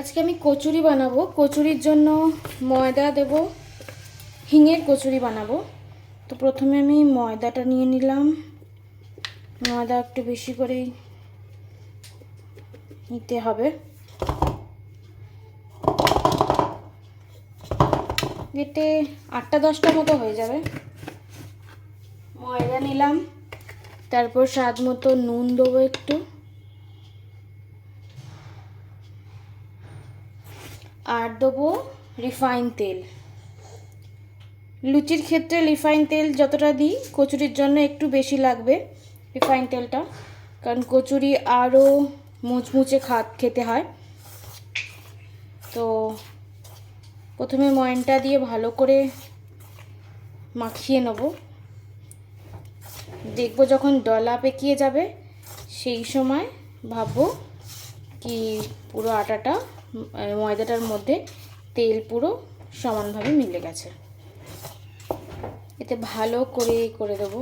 আজকে আমি কচুরি বানাবো। কচুরির জন্য ময়দা দেব, হিঙের কচুরি বানাবো। তো প্রথমে আমি ময়দাটা নিয়ে নিলাম। ময়দা একটু বেশি করেই নিতে হবে। এতে 8-10টা মতো হয়ে যাবে। ময়দা নিলাম, তারপর স্বাদ মতো নুন দেবো একটু, আর দেবো রিফাইন তেল। লুচির ক্ষেত্রে রিফাইন তেল যতটা দিই, কচুরির জন্য একটু বেশি লাগবে রিফাইন তেলটা, কারণ কচুরি আরও মুচমুচে খেতে হয়। তো প্রথমে ময়নটা দিয়ে ভালো করে মাখিয়ে নেব। দেখবো যখন ডলা পেকিয়ে যাবে, সেই সময় ভাববো কি পুরো আটাটা ময়দাটার মধ্যে তেল পুরো সমানভাবে মিলে গেছে। এতে ভালো করে দেবো।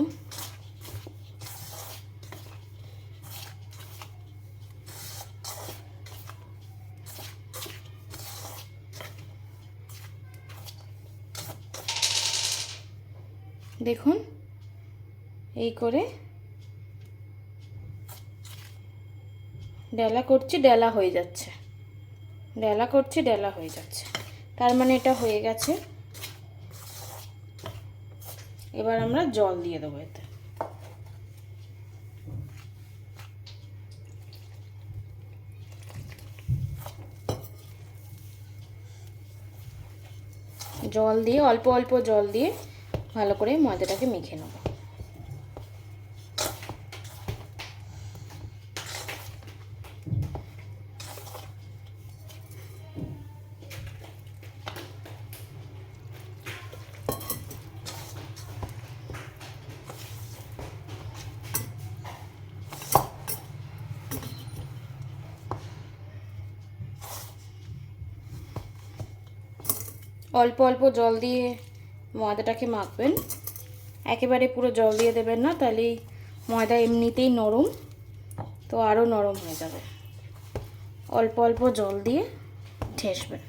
দেখুন, এই করে ডেলা করছি, ডেলা হয়ে যাচ্ছে, ডেলা করছি, ডেলা হয়ে যাচ্ছে। তার মানে এটা হয়ে গেছে। এবার আমরা জল দিয়ে দেবো এতে। জল দিয়ে অল্প অল্প জল দিয়ে ভালো করে ময়দাটাকে মেখে নেব। অল্প অল্প জল দিয়ে ময়দাটাকে মাখবেন, একেবারে পুরো জল দিয়ে দেবেন না, তাহলেই ময়দা এমনিতেই নরম, তো আরও নরম হয়ে যাবে। অল্প অল্প জল দিয়ে ঠেসবেন।